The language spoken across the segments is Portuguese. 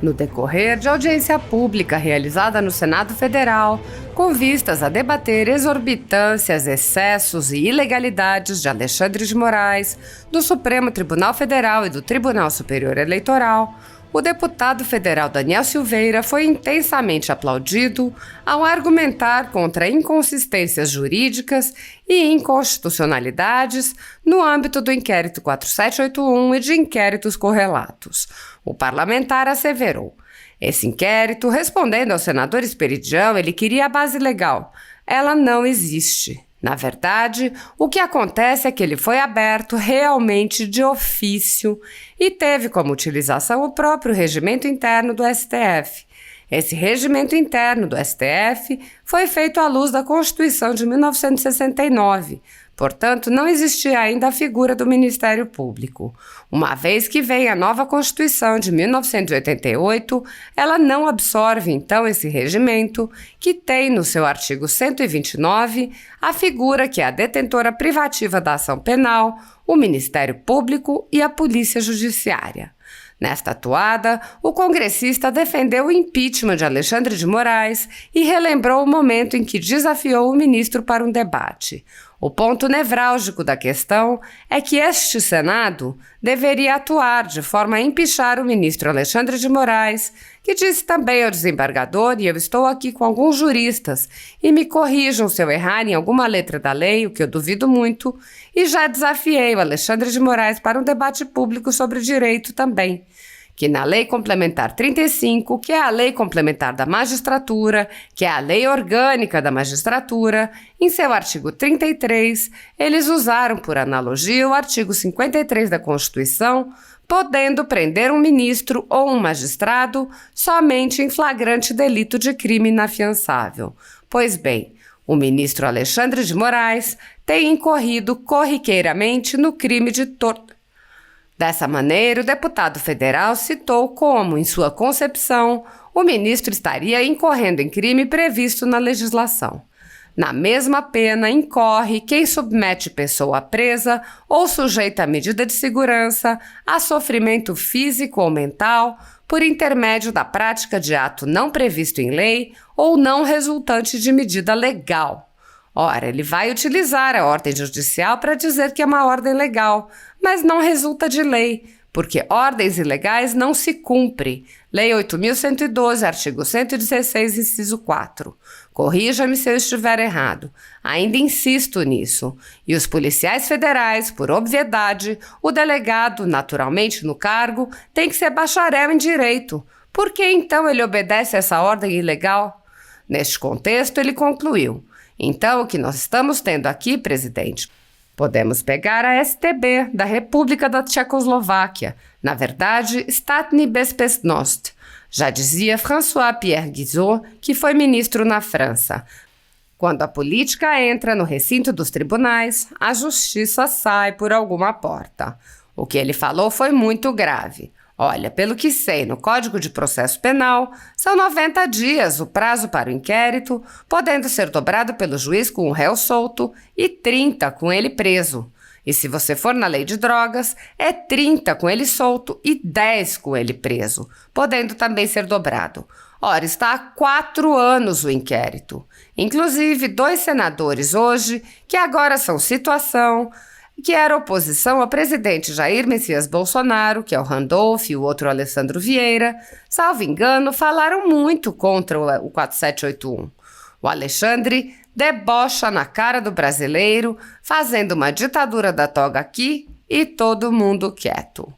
No decorrer de audiência pública realizada no Senado Federal, com vistas a debater exorbitâncias, excessos e ilegalidades de Alexandre de Moraes, do Supremo Tribunal Federal e do Tribunal Superior Eleitoral, o deputado federal Daniel Silveira foi intensamente aplaudido ao argumentar contra inconsistências jurídicas e inconstitucionalidades no âmbito do inquérito 4781 e de inquéritos correlatos. O parlamentar asseverou: esse inquérito, respondendo ao senador Esperidião, ele queria a base legal. Ela não existe. Na verdade, o que acontece é que ele foi aberto realmente de ofício e teve como utilização o próprio regimento interno do STF. Esse regimento interno do STF foi feito à luz da Constituição de 1969. Portanto, não existia ainda a figura do Ministério Público. Uma vez que vem a nova Constituição de 1988, ela não absorve, então, esse regimento, que tem no seu artigo 129 a figura que é a detentora privativa da ação penal, o Ministério Público e a Polícia Judiciária. Nesta atuada, o congressista defendeu o impeachment de Alexandre de Moraes e relembrou o momento em que desafiou o ministro para um debate. O ponto nevrálgico da questão é que este Senado deveria atuar de forma a empichar o ministro Alexandre de Moraes, que disse também ao desembargador, e eu estou aqui com alguns juristas, e me corrijam se eu errar em alguma letra da lei, o que eu duvido muito, e já desafiei o Alexandre de Moraes para um debate público sobre direito também, que na Lei Complementar 35, que é a Lei Complementar da Magistratura, que é a Lei Orgânica da Magistratura, em seu artigo 33, eles usaram por analogia o artigo 53 da Constituição, podendo prender um ministro ou um magistrado somente em flagrante delito de crime inafiançável. Pois bem, o ministro Alexandre de Moraes tem incorrido corriqueiramente no crime de tortura. Dessa maneira, o deputado federal citou como, em sua concepção, o ministro estaria incorrendo em crime previsto na legislação. Na mesma pena, incorre quem submete pessoa presa ou sujeita a medida de segurança a sofrimento físico ou mental por intermédio da prática de ato não previsto em lei ou não resultante de medida legal. Ora, ele vai utilizar a ordem judicial para dizer que é uma ordem legal, mas não resulta de lei, porque ordens ilegais não se cumprem. Lei 8.112, artigo 116, inciso 4. Corrija-me se eu estiver errado. Ainda insisto nisso. E os policiais federais, por obviedade, o delegado, naturalmente no cargo, tem que ser bacharel em direito. Por que então ele obedece a essa ordem ilegal? Neste contexto, ele concluiu: então, o que nós estamos tendo aqui, presidente, podemos pegar a STB, da República da Tchecoslováquia, na verdade, Státní bezpečnost, já dizia François-Pierre Guizot, que foi ministro na França. Quando a política entra no recinto dos tribunais, a justiça sai por alguma porta. O que ele falou foi muito grave. Olha, pelo que sei, no Código de Processo Penal, são 90 dias o prazo para o inquérito, podendo ser dobrado pelo juiz com o réu solto e 30 com ele preso. E se você for na lei de drogas, é 30 com ele solto e 10 com ele preso, podendo também ser dobrado. Ora, está há 4 anos o inquérito. Inclusive, 2 senadores hoje, que agora são situação, que era oposição ao presidente Jair Messias Bolsonaro, que é o Randolph e o outro Alessandro Vieira, salvo engano, falaram muito contra o 4781. O Alexandre debocha na cara do brasileiro, fazendo uma ditadura da toga aqui e todo mundo quieto.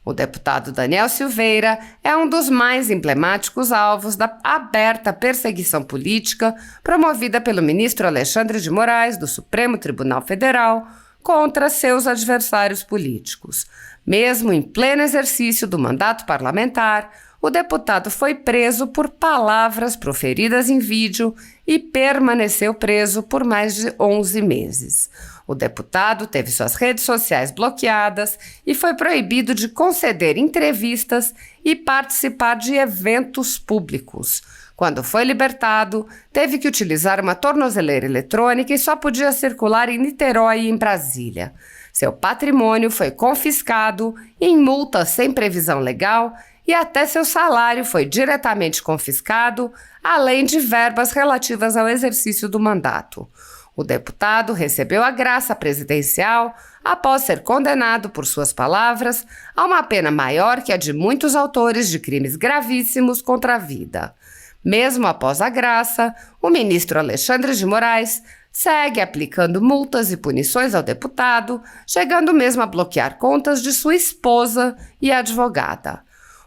O deputado Daniel Silveira é um dos mais emblemáticos alvos da aberta perseguição política promovida pelo ministro Alexandre de Moraes, do Supremo Tribunal Federal, contra seus adversários políticos. Mesmo em pleno exercício do mandato parlamentar, o deputado foi preso por palavras proferidas em vídeo e permaneceu preso por mais de 11 meses. O deputado teve suas redes sociais bloqueadas e foi proibido de conceder entrevistas e participar de eventos públicos. Quando foi libertado, teve que utilizar uma tornozeleira eletrônica e só podia circular em Niterói e em Brasília. Seu patrimônio foi confiscado em multa sem previsão legal e até seu salário foi diretamente confiscado, além de verbas relativas ao exercício do mandato. O deputado recebeu a graça presidencial após ser condenado por suas palavras a uma pena maior que a de muitos autores de crimes gravíssimos contra a vida. Mesmo após a graça, o ministro Alexandre de Moraes segue aplicando multas e punições ao deputado, chegando mesmo a bloquear contas de sua esposa e advogada.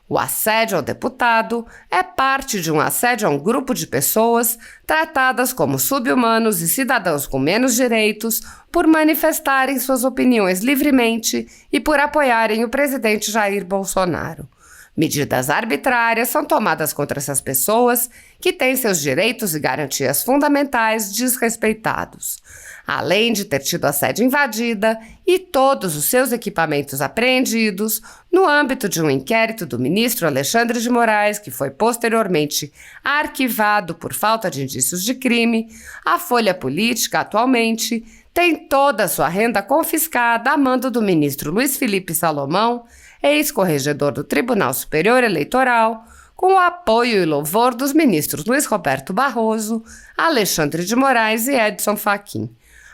O assédio ao deputado é parte de um assédio a um grupo de pessoas tratadas como sub-humanos e cidadãos com menos direitos por manifestarem suas opiniões livremente e por apoiarem o presidente Jair Bolsonaro. Medidas arbitrárias são tomadas contra essas pessoas que têm seus direitos e garantias fundamentais desrespeitados. Além de ter tido a sede invadida e todos os seus equipamentos apreendidos, no âmbito de um inquérito do ministro Alexandre de Moraes, que foi posteriormente arquivado por falta de indícios de crime, a Folha Política, atualmente, tem toda a sua renda confiscada a mando do ministro Luiz Felipe Salomão, ex-corregedor do Tribunal Superior Eleitoral, com o apoio e louvor dos ministros Luiz Roberto Barroso, Alexandre de Moraes e Edson Fachin.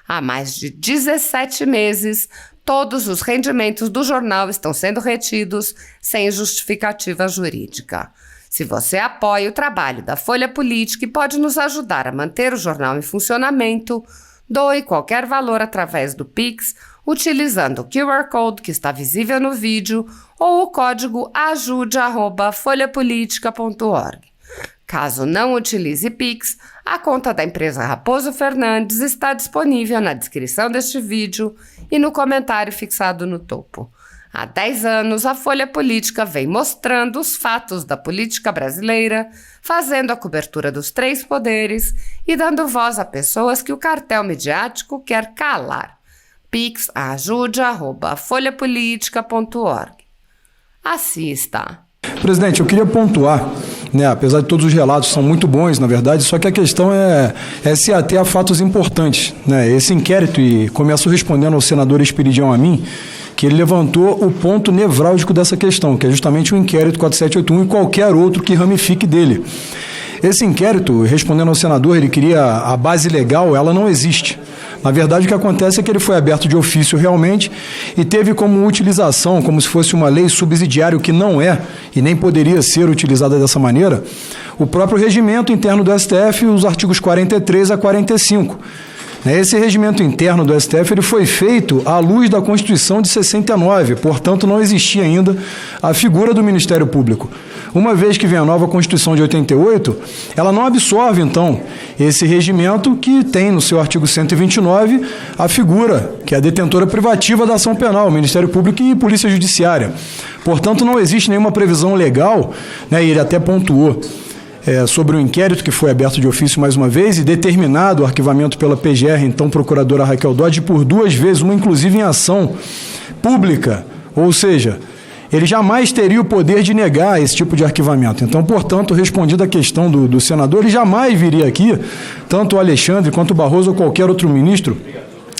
Há mais de 17 meses, todos os rendimentos do jornal estão sendo retidos sem justificativa jurídica. Se você apoia o trabalho da Folha Política e pode nos ajudar a manter o jornal em funcionamento, doe qualquer valor através do Pix, utilizando o QR Code que está visível no vídeo ou o código ajude@folhapolitica.org. Caso não utilize Pix, a conta da empresa Raposo Fernandes está disponível na descrição deste vídeo e no comentário fixado no topo. Há 10 anos, a Folha Política vem mostrando os fatos da política brasileira, fazendo a cobertura dos 3 poderes e dando voz a pessoas que o cartel midiático quer calar. pix@ajude@folhapolitica.org. Assista. Presidente, eu queria pontuar, apesar de todos os relatos são muito bons, na verdade, só que a questão é se ater a fatos importantes. Esse inquérito, e começo respondendo ao senador Esperidião Amin, que ele levantou o ponto nevrálgico dessa questão, que é justamente o inquérito 4781 e qualquer outro que ramifique dele. Esse inquérito, respondendo ao senador, ele queria a base legal, ela não existe. Na verdade, o que acontece é que ele foi aberto de ofício realmente e teve como utilização, como se fosse uma lei subsidiária, o que não é e nem poderia ser utilizada dessa maneira, o próprio regimento interno do STF, os artigos 43 a 45. Esse regimento interno do STF ele foi feito à luz da Constituição de 69, portanto não existia ainda a figura do Ministério Público. Uma vez que vem a nova Constituição de 88, ela não absorve, então, esse regimento que tem no seu artigo 129 a figura, que é a detentora privativa da ação penal, Ministério Público e Polícia Judiciária. Portanto, não existe nenhuma previsão legal, e ele até pontuou, sobre o inquérito que foi aberto de ofício mais uma vez e determinado o arquivamento pela PGR, então procuradora Raquel Dodge, por 2 vezes, uma inclusive em ação pública, ou seja, ele jamais teria o poder de negar esse tipo de arquivamento. Então, portanto, respondida a questão do senador, ele jamais viria aqui, tanto o Alexandre quanto o Barroso ou qualquer outro ministro,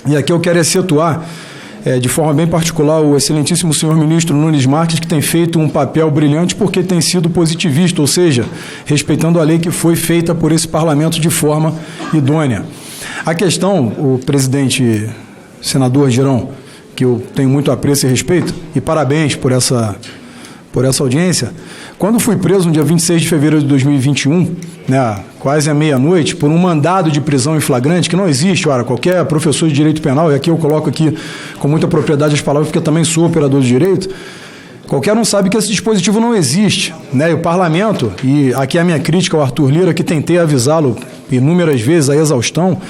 e aqui eu quero excetuar de forma bem particular o excelentíssimo senhor ministro Nunes Marques, que tem feito um papel brilhante porque tem sido positivista, ou seja, respeitando a lei que foi feita por esse parlamento de forma idônea. A questão, o presidente senador Girão, que eu tenho muito apreço e respeito, e parabéns por essa audiência. Quando fui preso no dia 26 de fevereiro de 2021, quase à meia-noite, por um mandado de prisão em flagrante, que não existe, qualquer professor de direito penal, e aqui eu coloco aqui com muita propriedade as palavras, porque eu também sou operador de direito, qualquer um sabe que esse dispositivo não existe. E o parlamento, e aqui a minha crítica ao Arthur Lira, que tentei avisá-lo inúmeras vezes, a exaustão,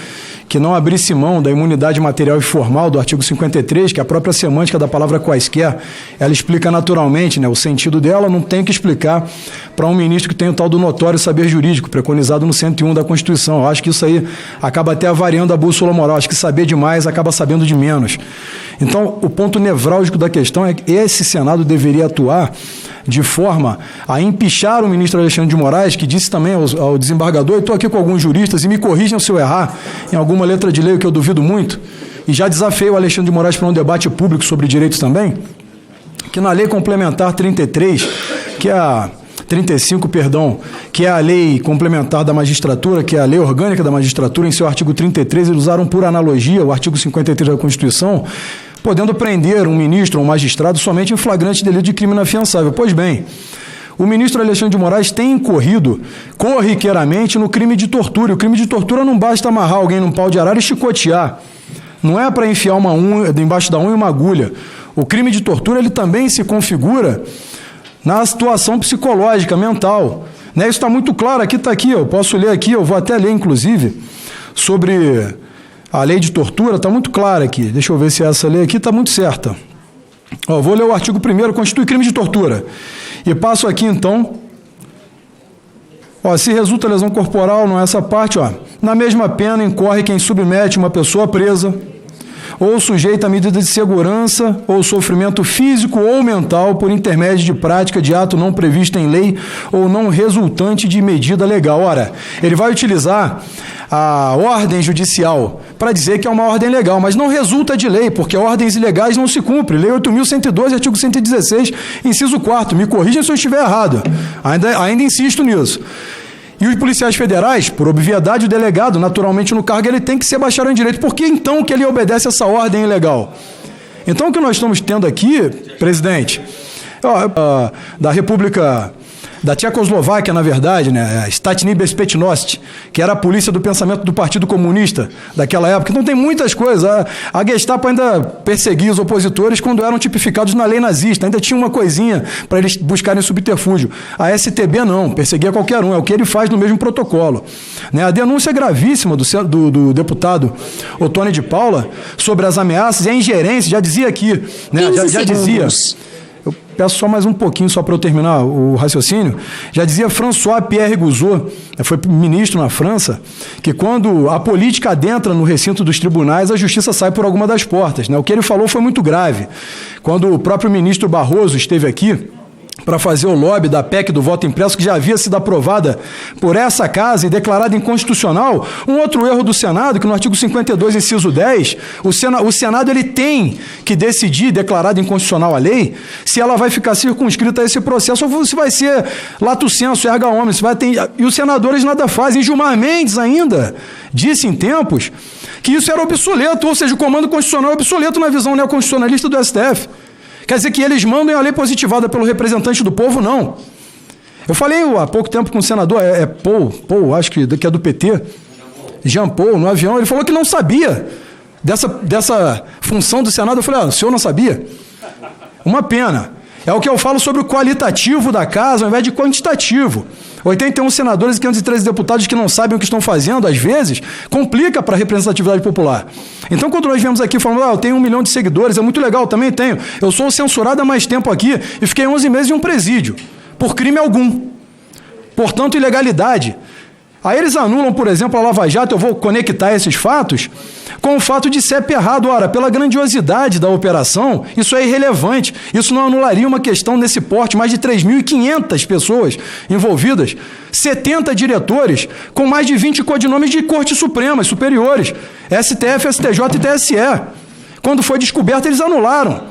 que não abrisse mão da imunidade material e formal do artigo 53, que a própria semântica da palavra quaisquer, ela explica naturalmente, o sentido dela, não tem que explicar para um ministro que tem o tal do notório saber jurídico, preconizado no 101 da Constituição. Eu acho que isso aí acaba até avariando a bússola moral, acho que saber demais acaba sabendo de menos. Então, o ponto nevrálgico da questão é que esse Senado deveria atuar de forma a empichar o ministro Alexandre de Moraes, que disse também ao desembargador, eu estou aqui com alguns juristas e me corrijam se eu errar em alguma letra de lei, que eu duvido muito, e já desafiei o Alexandre de Moraes para um debate público sobre direitos também, que na Lei Complementar 33, que é a 35, perdão, que é a lei complementar da magistratura, que é a lei orgânica da magistratura, em seu artigo 33, eles usaram por analogia o artigo 53 da Constituição, podendo prender um ministro ou um magistrado somente em flagrante delito de crime inafiançável. Pois bem, o ministro Alexandre de Moraes tem incorrido corriqueiramente no crime de tortura. E o crime de tortura não basta amarrar alguém num pau de arara e chicotear. Não é para enfiar uma unha, embaixo da unha uma agulha. O crime de tortura ele também se configura na situação psicológica, mental. Né? Isso está muito claro, aqui está aqui, eu posso ler aqui, eu vou até ler, inclusive, sobre a lei de tortura, está muito clara aqui. Deixa eu ver se essa lei aqui está muito certa. Ó, vou ler o artigo 1º, constitui crime de tortura. E passo aqui, então, ó, se resulta lesão corporal, não é essa parte, ó, na mesma pena incorre quem submete uma pessoa presa ou sujeita a medida de segurança ou sofrimento físico ou mental por intermédio de prática de ato não previsto em lei ou não resultante de medida legal. Ora, ele vai utilizar a ordem judicial para dizer que é uma ordem legal, mas não resulta de lei, porque ordens ilegais não se cumprem. Lei 8.112, artigo 116, inciso 4º. Me corrijam se eu estiver errado. Ainda insisto nisso. E os policiais federais, por obviedade, o delegado, naturalmente no cargo, ele tem que ser bacharel em direito. Por que então que ele obedece essa ordem ilegal? Então o que nós estamos tendo aqui, presidente, da República da Tchecoslováquia, na verdade, né, Statní Bezpečnost, que era a polícia do pensamento do Partido Comunista daquela época. Então tem muitas coisas. A Gestapo ainda perseguia os opositores quando eram tipificados na lei nazista. Ainda tinha uma coisinha para eles buscarem subterfúgio. A STB não, perseguia qualquer um. É o que ele faz no mesmo protocolo. Né, a denúncia gravíssima do deputado Ottoni de Paula sobre as ameaças e a ingerência, já dizia aqui, né, já dizia... Eu peço só mais um pouquinho, só para eu terminar o raciocínio. Já dizia François Pierre Guzot, foi ministro na França, que quando a política adentra no recinto dos tribunais, a justiça sai por alguma das portas. Né? O que ele falou foi muito grave. Quando o próprio ministro Barroso esteve aqui para fazer o lobby da PEC do voto impresso, que já havia sido aprovada por essa casa e declarada inconstitucional, um outro erro do Senado, que no artigo 52, inciso 10, o Senado ele tem que decidir, declarada inconstitucional a lei, se ela vai ficar circunscrita a esse processo ou se vai ser lato sensu, erga omnes, e os senadores nada fazem. Gilmar Mendes ainda disse em tempos que isso era obsoleto, ou seja, o comando constitucional é obsoleto na visão neoconstitucionalista do STF. Quer dizer que eles mandam a lei positivada pelo representante do povo? Não. Eu falei há pouco tempo com o senador, Paul, acho que é do PT, Jean Paul, no avião, ele falou que não sabia dessa função do Senado. Eu falei, o senhor não sabia? Uma pena. É o que eu falo sobre o qualitativo da casa ao invés de quantitativo. 81 senadores e 513 deputados que não sabem o que estão fazendo, às vezes, complica para a representatividade popular. Então, quando nós viemos aqui falando, eu tenho 1 milhão de seguidores, é muito legal, também tenho. Eu sou censurado há mais tempo aqui e fiquei 11 meses em um presídio, por crime algum. Portanto, ilegalidade. Aí eles anulam, por exemplo, a Lava Jato, eu vou conectar esses fatos com o fato de CEP errado. Ora, pela grandiosidade da operação, isso é irrelevante. Isso não anularia uma questão nesse porte, mais de 3.500 pessoas envolvidas, 70 diretores, com mais de 20 codinomes de cortes supremas, superiores, STF, STJ e TSE. Quando foi descoberto, eles anularam.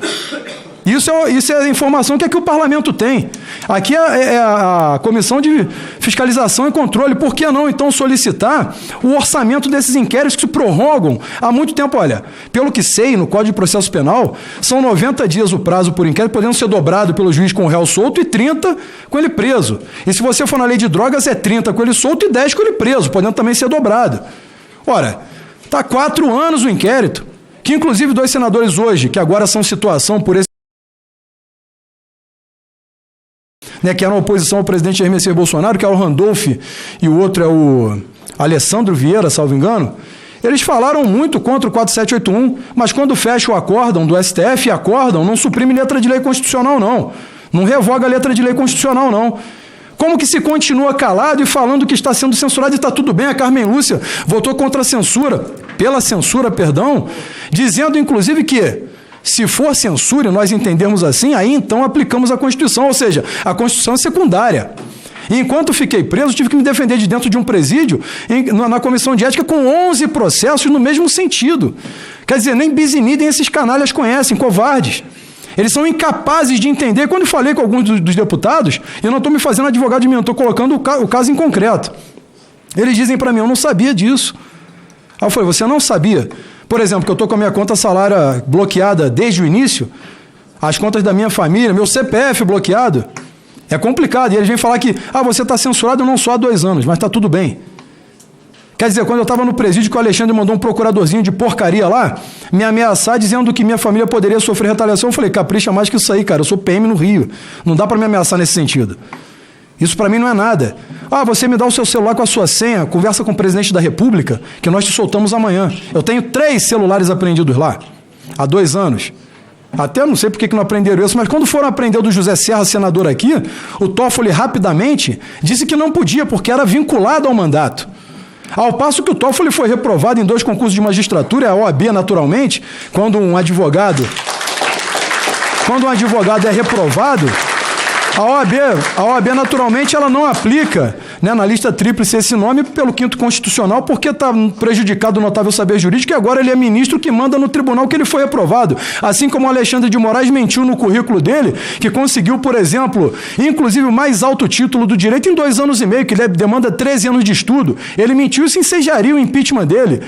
Isso é a informação que aqui o parlamento tem. Aqui é a Comissão de Fiscalização e Controle. Por que não, então, solicitar o orçamento desses inquéritos que se prorrogam há muito tempo? Olha, pelo que sei, no Código de Processo Penal, são 90 dias o prazo por inquérito, podendo ser dobrado pelo juiz com o réu solto e 30 com ele preso. E se você for na lei de drogas, é 30 com ele solto e 10 com ele preso, podendo também ser dobrado. Ora, está 4 anos o inquérito, que inclusive 2 senadores hoje, que agora são situação por esse que era uma oposição ao presidente Jair Messias Bolsonaro, que é o Randolph e o outro é o Alessandro Vieira, salvo engano, eles falaram muito contra o 4781, mas quando fecha o acórdão do STF, acórdão não suprime letra de lei constitucional, não. Não revoga a letra de lei constitucional, não. Como que se continua calado e falando que está sendo censurado e está tudo bem? A Carmen Lúcia votou contra a censura, pela censura, perdão, dizendo inclusive que se for censura e nós entendermos assim, aí então aplicamos a Constituição, ou seja, a Constituição é secundária. E enquanto fiquei preso, tive que me defender de dentro de um presídio na Comissão de Ética com 11 processos no mesmo sentido. Quer dizer, nem bis in idem esses canalhas conhecem, covardes. Eles são incapazes de entender. Quando eu falei com alguns dos deputados, eu não estou me fazendo advogado de mim, eu estou colocando o caso em concreto. Eles dizem para mim, eu não sabia disso. Aí eu falei, você não sabia? Por exemplo, que eu estou com a minha conta salário bloqueada desde o início, as contas da minha família, meu CPF bloqueado. É complicado. E eles vêm falar que, você está censurado não só há 2 anos, mas está tudo bem. Quer dizer, quando eu estava no presídio que o Alexandre mandou um procuradorzinho de porcaria lá, me ameaçar dizendo que minha família poderia sofrer retaliação, eu falei, capricha mais que isso aí, cara, eu sou PM no Rio. Não dá para me ameaçar nesse sentido. Isso para mim não é nada. Você me dá o seu celular com a sua senha, conversa com o presidente da República, que nós te soltamos amanhã. Eu tenho 3 celulares apreendidos lá, há 2 anos. Até não sei por que não aprenderam isso, mas quando foram aprender o do José Serra, senador aqui, o Toffoli rapidamente disse que não podia, porque era vinculado ao mandato. Ao passo que o Toffoli foi reprovado em 2 concursos de magistratura, a OAB naturalmente, quando um advogado é reprovado, a OAB naturalmente ela não aplica, né, na lista tríplice esse nome pelo 5º constitucional, porque está prejudicado o notável saber jurídico e agora ele é ministro que manda no tribunal que ele foi reprovado. Assim como o Alexandre de Moraes mentiu no currículo dele, que conseguiu, por exemplo, inclusive o mais alto título do direito em 2 anos e meio, que ele demanda 13 anos de estudo. Ele mentiu, isso ensejaria o impeachment dele.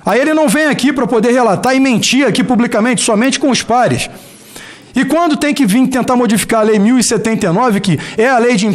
Aí ele não vem aqui para poder relatar e mentir aqui publicamente, somente com os pares. E quando tem que vir tentar modificar a Lei 1079, que é a lei de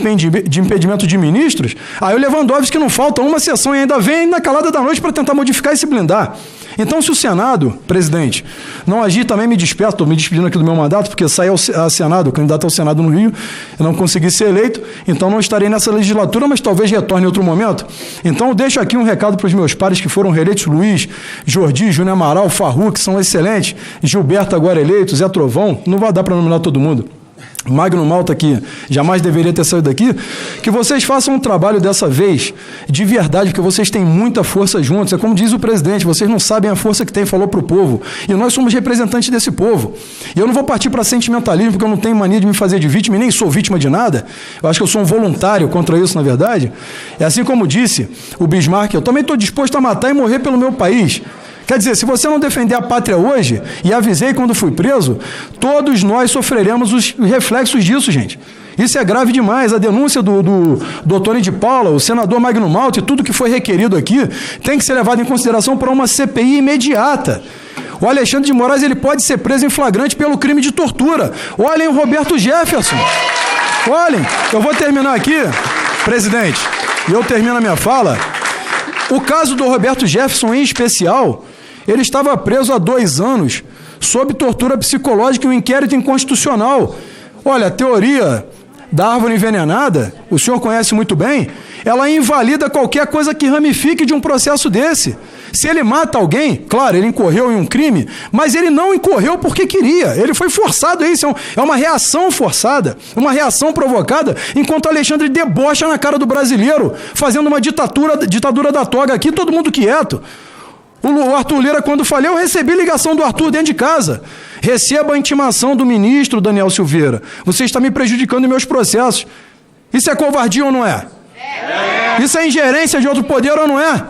impedimento de ministros, aí o Lewandowski não falta uma sessão e ainda vem na calada da noite para tentar modificar e se blindar. Então, se o Senado, presidente, não agir, também me despeço, estou me despedindo aqui do meu mandato, porque saí ao Senado, candidato ao Senado no Rio, eu não consegui ser eleito, então não estarei nessa legislatura, mas talvez retorne em outro momento. Então, eu deixo aqui um recado para os meus pares que foram reeleitos, Luiz, Jordi, Júnior Amaral, Farrux, que são excelentes, Gilberto agora eleito, Zé Trovão, não vai dar para nominar todo mundo. Magno Malta, que jamais deveria ter saído daqui, que vocês façam um trabalho dessa vez de verdade, porque vocês têm muita força juntos. É como diz o presidente, vocês não sabem a força que tem, falou para o povo. E nós somos representantes desse povo. E eu não vou partir para sentimentalismo, porque eu não tenho mania de me fazer de vítima, e nem sou vítima de nada. Eu acho que eu sou um voluntário contra isso, na verdade. É assim como disse o Bismarck, eu também estou disposto a matar e morrer pelo meu país. Quer dizer, se você não defender a pátria hoje, e avisei quando fui preso, todos nós sofreremos os reflexos disso, gente. Isso é grave demais. A denúncia do Tony de Paula, o senador Magno Malta e tudo que foi requerido aqui tem que ser levado em consideração para uma CPI imediata. O Alexandre de Moraes ele pode ser preso em flagrante pelo crime de tortura. Olhem o Roberto Jefferson. Olhem, eu vou terminar aqui, presidente, e eu termino a minha fala. O caso do Roberto Jefferson, em especial, ele estava preso há 2 anos, sob tortura psicológica e um inquérito inconstitucional. Olha, a teoria da árvore envenenada, o senhor conhece muito bem, ela invalida qualquer coisa que ramifique de um processo desse. Se ele mata alguém, claro, ele incorreu em um crime, mas ele não incorreu porque queria, ele foi forçado a isso, é uma reação forçada, uma reação provocada, enquanto Alexandre debocha na cara do brasileiro, fazendo uma ditadura da toga aqui, todo mundo quieto. O Arthur Lira, quando falei, eu recebi ligação do Arthur dentro de casa. Receba a intimação do ministro Daniel Silveira. Você está me prejudicando em meus processos. Isso é covardia ou não é? Isso é ingerência de outro poder ou não é?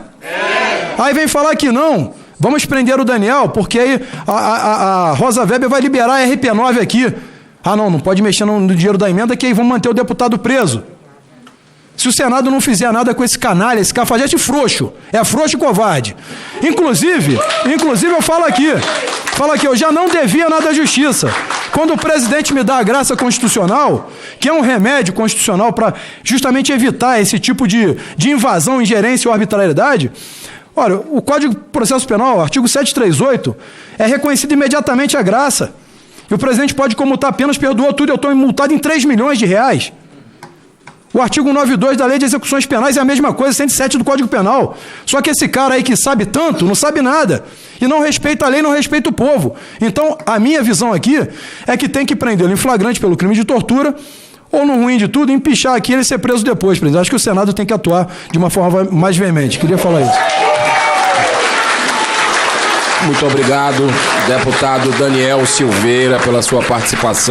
Aí vem falar que não. Vamos prender o Daniel, porque aí a Rosa Weber vai liberar a RP9 aqui. Não pode mexer no dinheiro da emenda, que aí vão manter o deputado preso. Se o Senado não fizer nada com esse canalha, esse cafajeste frouxo, é frouxo e covarde. Inclusive eu falo aqui, eu já não devia nada à justiça. Quando o presidente me dá a graça constitucional, que é um remédio constitucional para justamente evitar esse tipo de invasão, ingerência ou arbitrariedade, olha, o Código de Processo Penal, artigo 738, é reconhecido imediatamente a graça. E o presidente pode comutar apenas, perdoou tudo, eu estou multado em 3 milhões de reais. O artigo 192 da Lei de Execuções Penais é a mesma coisa, 107 do Código Penal. Só que esse cara aí que sabe tanto, não sabe nada. E não respeita a lei, não respeita o povo. Então, a minha visão aqui é que tem que prendê-lo em flagrante pelo crime de tortura, ou no ruim de tudo, empichar aqui e ele ser preso depois, presidente. Acho que o Senado tem que atuar de uma forma mais veemente. Queria falar isso. Muito obrigado, deputado Daniel Silveira, pela sua participação.